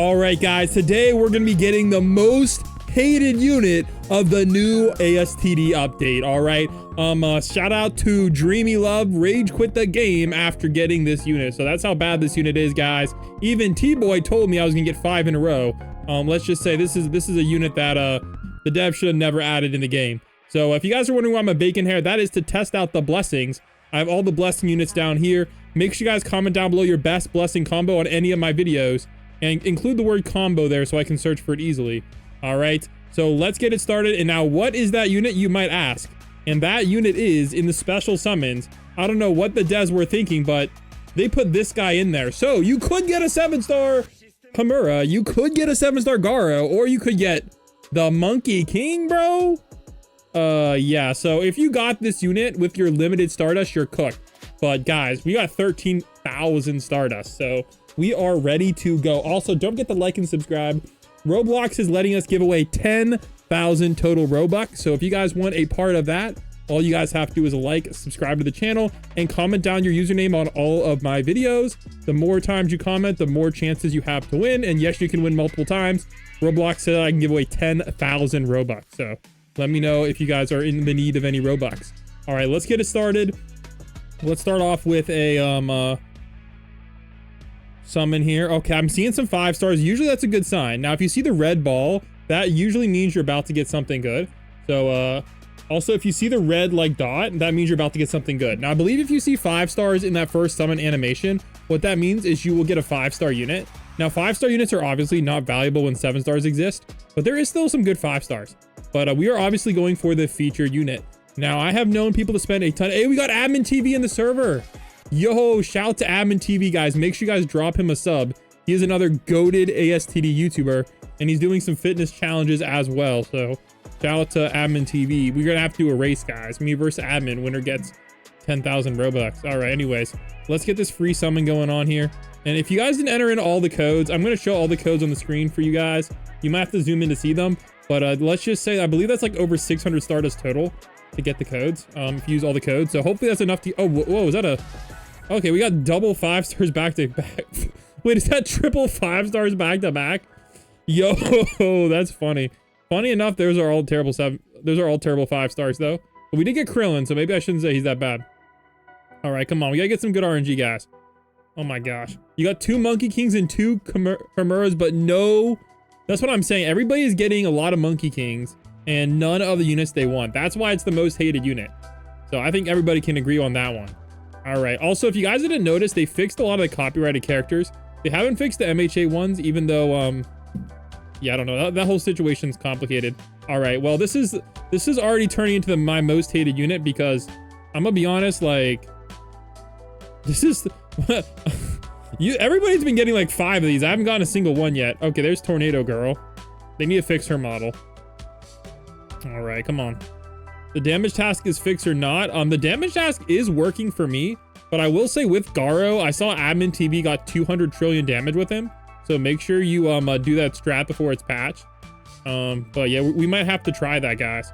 All right, guys, today we're going to be getting the most hated unit of the new ASTD update. All right. Shout out to Dreamy Love, rage quit the game after getting this unit. So that's how bad this unit is, guys. Even T-Boy told me I was going to get 5 in a row. Let's just say this is a unit that the dev should have never added in the game. So if you guys are wondering why I'm a bacon hair, that is to test out the blessings. I have all the blessing units down here. Make sure you guys comment down below your best blessing combo on any of my videos. And include the word combo there so I can search for it easily. All right, so let's get it started. And now, what is that unit, you might ask? And that unit is in the special summons. I don't know what the devs were thinking, but they put this guy in there. So you could get a 7-star Hamura, you could get a 7-star Garo, or you could get the Monkey King, bro. Yeah, so if you got this unit with your limited Stardust, you're cooked. But guys, we got 13,000 Stardust, so we are ready to go. Also, don't forget to like and subscribe. Roblox is letting us give away 10,000 total Robux. So if you guys want a part of that, all you guys have to do is like, subscribe to the channel, and comment down your username on all of my videos. The more times you comment, the more chances you have to win. And yes, you can win multiple times. Roblox said I can give away 10,000 Robux. So let me know if you guys are in the need of any Robux. All right, let's get it started. Let's start off with a summon here. Okay, I'm seeing some 5 stars. Usually that's a good sign. Now, if you see the red ball, that usually means you're about to get something good. So, also, if you see the red like dot, that means you're about to get something good. Now, I believe if you see 5 stars in that first summon animation, what that means is you will get a 5-star unit. Now, 5-star units are obviously not valuable when 7 stars exist, but there is still some good 5 stars. But we are obviously going for the featured unit. Now, I have known people to spend a ton. Hey, we got Admin TV in the server. Yo, shout to Admin TV, guys. Make sure you guys drop him a sub. He is another goated ASTD YouTuber, and he's doing some fitness challenges as well. So shout out to Admin TV. We're gonna have to do a race, guys. Me versus Admin. Winner gets 10,000 Robux. All right, anyways, let's get this free summon going on here. And if you guys didn't enter in all the codes, I'm gonna show all the codes on the screen for you guys. You might have to zoom in to see them, but let's just say I believe that's like over 600 Stardust total to get the codes. If you use all the codes, so hopefully that's enough to. Oh, whoa, is that a? Okay, we got double 5 stars back to back. Wait, is that triple 5 stars back to back? Yo, that's funny. Funny enough, those are all terrible 5 stars though. But we did get Krillin, so maybe I shouldn't say he's that bad. All right, come on, we gotta get some good RNG, guys. Oh my gosh, you got 2 Monkey Kings and 2 Chimeras, but no. That's what I'm saying. Everybody is getting a lot of Monkey Kings and none of the units they want. That's why it's the most hated unit. So I think everybody can agree on that one. All right. Also, if you guys didn't notice, they fixed a lot of the copyrighted characters. They haven't fixed the MHA ones, even though, yeah, I don't know. That whole situation's complicated. All right. Well, this is already turning into my most hated unit because I'm gonna be honest, like, this is everybody's been getting like 5 of these. I haven't gotten a single one yet. Okay, there's Tornado Girl. They need to fix her model. All right, come on. The damage task is fixed or not. The damage task is working for me, but I will say with Garo, I saw Admin TV got 200 trillion damage with him. So make sure you do that strat before it's patched. But yeah, we might have to try that, guys.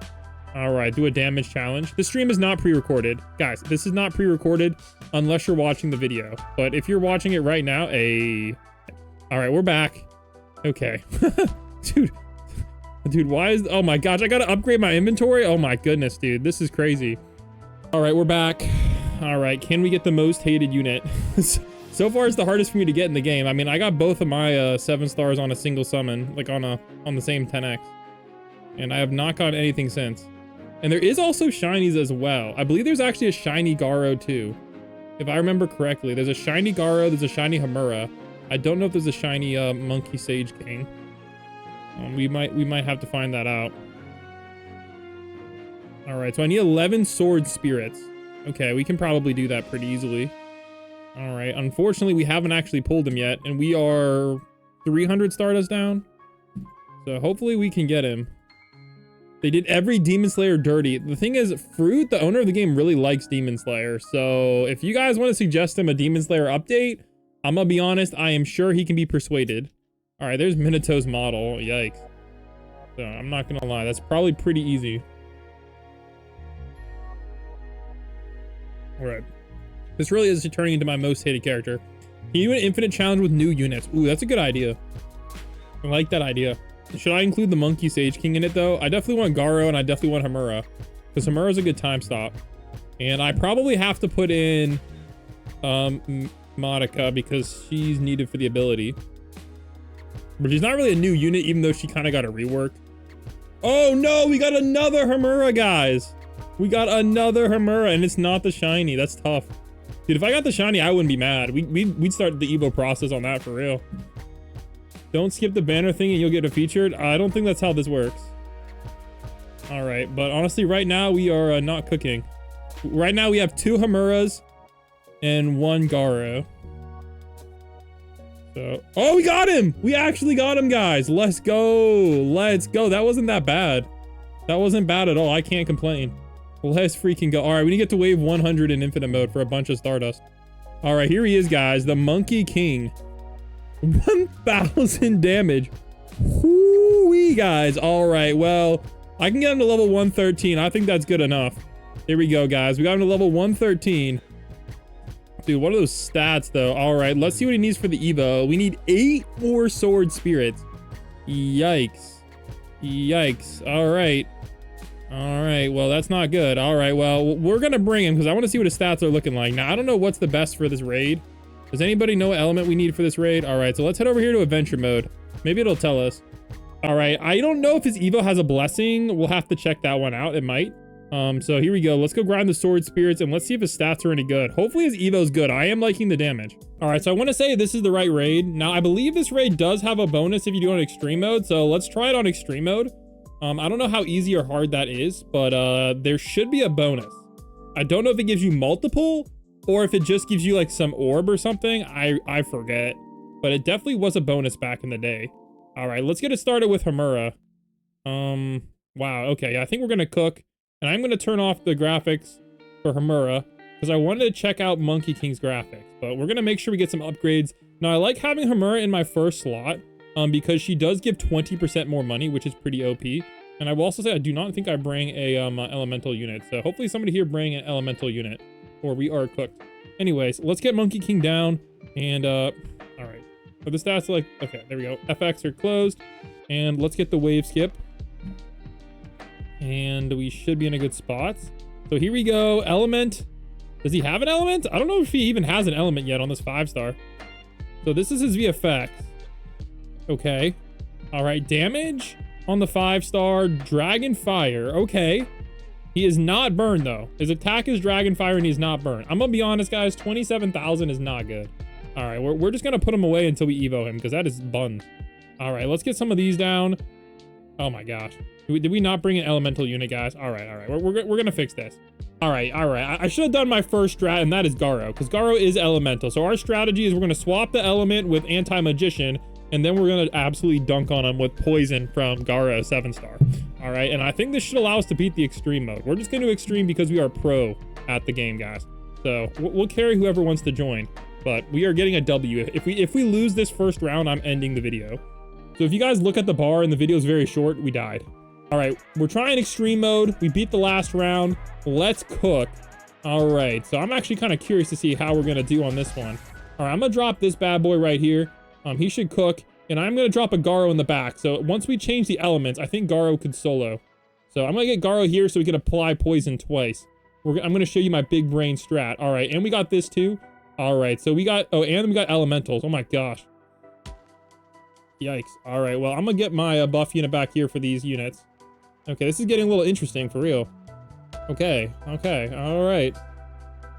All right, do a damage challenge. The stream is not pre-recorded. Guys, this is not pre-recorded unless you're watching the video. But if you're watching it right now, all right, we're back. Okay. Dude, why is... Oh my gosh, I gotta upgrade my inventory? Oh my goodness, dude. This is crazy. All right, we're back. All right, can we get the most hated unit? So far, it's the hardest for me to get in the game. I mean, I got both of my 7 stars on a single summon, like on the same 10x. And I have not gotten anything since. And there is also shinies as well. I believe there's actually a shiny Garo too. If I remember correctly, there's a shiny Garo, there's a shiny Hamura. I don't know if there's a shiny Monkey Sage King. We might have to find that out. All right, so I need 11 sword spirits. Okay, we can probably do that pretty easily. All right, unfortunately, we haven't actually pulled them yet, and we are 300 Stardust down. So hopefully we can get him. They did every Demon Slayer dirty. The thing is, Fruit, the owner of the game, really likes Demon Slayer. So if you guys want to suggest him a Demon Slayer update, I'm gonna be honest, I am sure he can be persuaded. All right, there's Minato's model. Yikes. So I'm not gonna lie, that's probably pretty easy. All right. This really is turning into my most hated character. Can you do an infinite challenge with new units? Ooh, that's a good idea. I like that idea. Should I include the Monkey Sage King in it though? I definitely want Garo and I definitely want Hamura, because Hamura's a good time stop. And I probably have to put in Monica because she's needed for the ability. But she's not really a new unit, even though she kind of got a rework. Oh no, we got another Hamura, guys. We got another Hamura, and it's not the shiny. That's tough. Dude, if I got the shiny, I wouldn't be mad. We'd start the Evo process on that for real. Don't skip the banner thing and you'll get a featured. I don't think that's how this works. All right, but honestly, right now we are not cooking. Right now we have 2 Hamuras and 1 Garo. So, oh, we got him! We actually got him, guys. Let's go. Let's go. That wasn't that bad. That wasn't bad at all. I can't complain. Let's freaking go. All right, we need to get to wave 100 in infinite mode for a bunch of Stardust. All right, here he is, guys. The Monkey King. 1,000 damage. Whoo-wee, guys. All right, well, I can get him to level 113. I think that's good enough. Here we go, guys. We got him to level 113. Dude, what are those stats, though? All right, let's see what he needs for the Evo. We need 8 more sword spirits. Yikes. Yikes. All right. All right, well, that's not good. All right, well, we're gonna bring him because I want to see what his stats are looking like. Now, I don't know what's the best for this raid. Does anybody know what element we need for this raid? All right, so let's head over here to adventure mode. Maybe it'll tell us. All right, I don't know if his Evo has a blessing. We'll have to check that one out. It might. So here we go. Let's go grind the sword spirits and let's see if his stats are any good. Hopefully his Evo's good. I am liking the damage. All right, so I want to say this is the right raid. Now, I believe this raid does have a bonus if you do it on extreme mode. So let's try it on extreme mode. I don't know how easy or hard that is, but there should be a bonus. I don't know if it gives you multiple or if it just gives you like some orb or something. I forget, but it definitely was a bonus back in the day. All right, let's get it started with Hamura. Wow, okay, I think we're gonna cook, and I'm gonna turn off the graphics for Hamura because I wanted to check out Monkey King's graphics, but we're gonna make sure we get some upgrades. Now, I like having Hamura in my first slot because she does give 20% more money, which is pretty OP. And I will also say I do not think I bring a elemental unit, so hopefully somebody here bring an elemental unit, or we are cooked. Anyways, let's get Monkey King down, and all right. So the stats are like, okay, there we go. FX are closed, and let's get the wave skip. And we should be in a good spot. So here we go. Element. Does he have an element? I don't know if he even has an element yet on this 5-star. So this is his VFX. Okay. All right. Damage on the 5-star. Dragon Fire. Okay. He is not burned, though. His attack is Dragon Fire, and he's not burned. I'm going to be honest, guys. 27,000 is not good. All right. We're just going to put him away until we Evo him, because that is buns. All right. Let's get some of these down. Oh, my gosh. Did we not bring an elemental unit, guys? All right. All right. We're going to fix this. All right. All right. I should have done my first strat, and that is Garo, because Garo is elemental. So our strategy is we're going to swap the element with Anti-Magician, and then we're going to absolutely dunk on him with Poison from Garo 7-star. All right. And I think this should allow us to beat the extreme mode. We're just going to extreme because we are pro at the game, guys. So we'll carry whoever wants to join, but we are getting a W. If we lose this first round, I'm ending the video. So if you guys look at the bar and the video is very short, we died. All right, we're trying extreme mode. We beat the last round. Let's cook. All right, so I'm actually kind of curious to see how we're gonna do on this one. All right, I'm gonna drop this bad boy right here. He should cook, and I'm gonna drop a Garo in the back. So once we change the elements, I think Garo could solo. So I'm gonna get Garo here so we can apply poison twice. I'm gonna show you my big brain strat. All right, and we got this too. All right, so we got, oh, and we got elementals. Oh my gosh. Yikes. All right, well, I'm gonna get my buff unit back here for these units. Okay, this is getting a little interesting for real. Okay, okay, all right.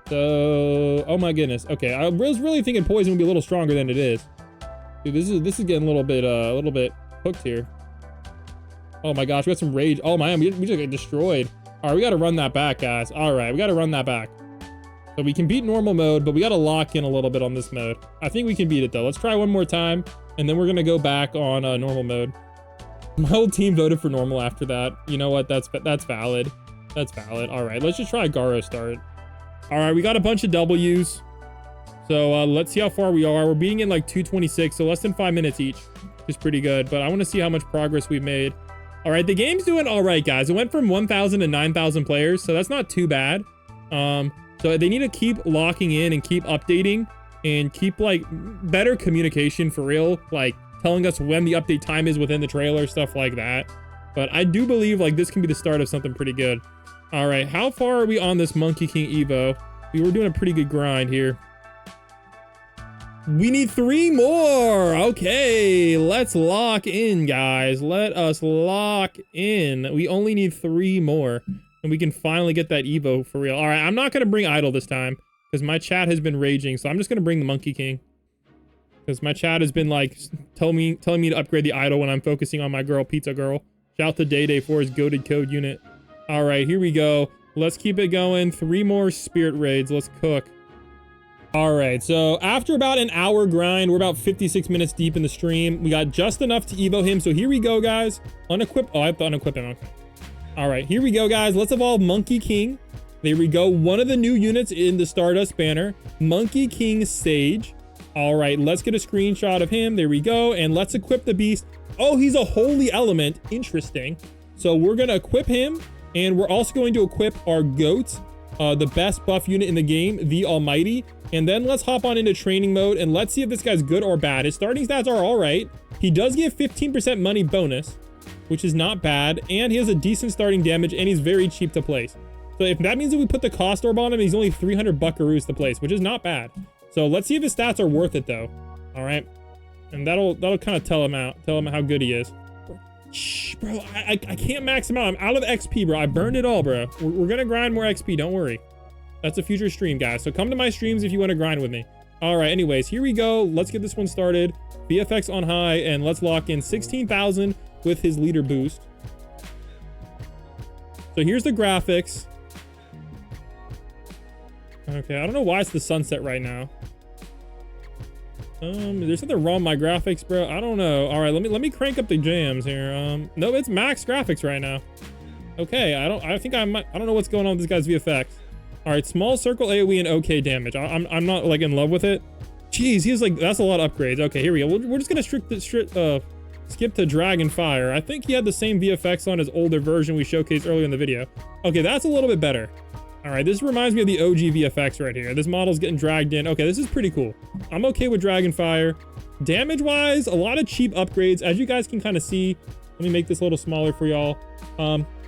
So, oh my goodness. Okay, I was really thinking poison would be a little stronger than it is. Dude, this is getting a little bit hooked here. Oh my gosh, we got some rage. Oh man, we just got destroyed. All right, we got to run that back, guys. All right, we got to run that back. So we can beat normal mode, but we got to lock in a little bit on this mode. I think we can beat it though. Let's try one more time, and then we're gonna go back on normal mode. My whole team voted for normal after that. You know what? That's valid. That's valid. All right, let's just try Garo start. All right, we got a bunch of W's. So let's see how far we are. We're beating in like 226, so less than 5 minutes each, which is pretty good. But I want to see how much progress we've made. All right, the game's doing all right, guys. It went from 1,000 to 9,000 players, so that's not too bad. So they need to keep locking in and keep updating and keep like better communication for real. Like telling us when the update time is within the trailer, stuff like that. But I do believe like this can be the start of something pretty good. All right, how far are we on this Monkey King Evo? We were doing a pretty good grind here. We need 3 more. Okay, let's lock in, guys. Let us lock in. We only need 3 more, and we can finally get that Evo for real. All right, I'm not gonna bring Idol this time because my chat has been raging, so I'm just gonna bring the Monkey King because my chat has been like telling me to upgrade the Idol when I'm focusing on my girl, Pizza Girl. Shout out to Day Day for his goated code unit. All right, here we go. Let's keep it going. 3 more Spirit Raids. Let's cook. All right, so after about an hour grind, we're about 56 minutes deep in the stream. We got just enough to evo him, so here we go, guys. Unequip. Oh, I have to unequip him. Okay. All right, here we go, guys. Let's evolve Monkey King. There we go. One of the new units in the Stardust banner, Monkey King Sage. All right, let's get a screenshot of him. There we go, and let's equip the beast. Oh, he's a holy element. Interesting. So we're gonna equip him, and we're also going to equip our goat, the best buff unit in the game, the Almighty. And then let's hop on into training mode and let's see if this guy's good or bad. His starting stats are all right. He does give 15% money bonus, which is not bad. And he has a decent starting damage and he's very cheap to place. So if that means that we put the cost orb on him, he's only 300 buckaroos to place, which is not bad. So let's see if his stats are worth it though. All right. And that'll kind of tell him how good he is. Shh, bro, I can't max him out. I'm out of XP, bro. I burned it all, bro. We're gonna grind more XP, don't worry. That's a future stream, guys. So come to my streams if you want to grind with me. All right, anyways, here we go. Let's get this one started. VFX on high, and let's lock in 16,000 with his leader boost. So here's the graphics. Okay, I don't know why it's the sunset right now. There's something wrong with my graphics, bro. I don't know. All right, let me crank up the jams here. No, it's max graphics right now. Okay, I don't know what's going on with this guy's VFX. All right, small circle AoE and okay damage. I'm not like in love with it. Jeez, he's like, that's a lot of upgrades. Okay, here we go. We're just gonna skip to Dragon Fire. I think he had the same VFX on his older version we showcased earlier in the video. Okay, that's a little bit better. All right, this reminds me of the OG VFX right here. This model's getting dragged in. Okay, this is pretty cool. I'm okay with Dragon Fire. Damage-wise, a lot of cheap upgrades. As you guys can kind of see, let me make this a little smaller for y'all.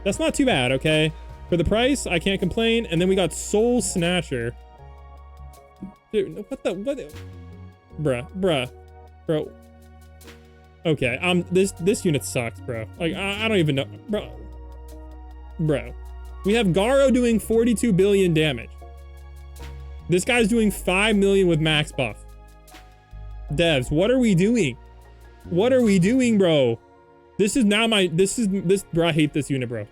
That's not too bad, okay? For the price, I can't complain. And then we got Soul Snatcher. Dude, what? Bro. Okay, this unit sucks, bro. Like, I don't even know. Bro. We have Garo doing 42 billion damage. This guy's doing 5 million with max buff. Devs, what are we doing? What are we doing, bro? This is now bro, I hate this unit, bro.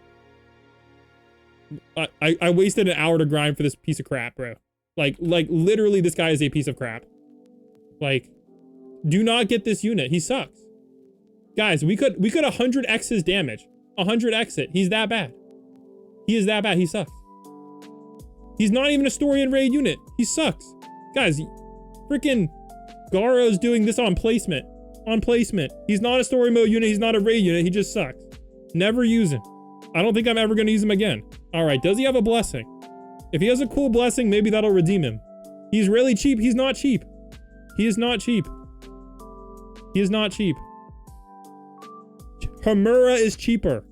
I wasted an hour to grind for this piece of crap, bro. Like literally this guy is a piece of crap. Like, do not get this unit. He sucks. Guys, we could 100x his damage. 100x it. He's that bad. He is that bad. He sucks. He's not even a story and raid unit. He sucks. Guys, freaking Garo's doing this on placement. On placement. He's not a story mode unit. He's not a raid unit. He just sucks. Never use him. I don't think I'm ever going to use him again. All right. Does he have a blessing? If he has a cool blessing, maybe that'll redeem him. He's really cheap. He's not cheap. He is not cheap. He is not cheap. Hamura is cheaper.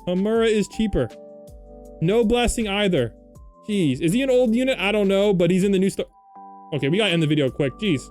Hamura is cheaper. No blessing either. Jeez. Is he an old unit? I don't know, but he's in the new store. Okay, we gotta end the video quick. Jeez.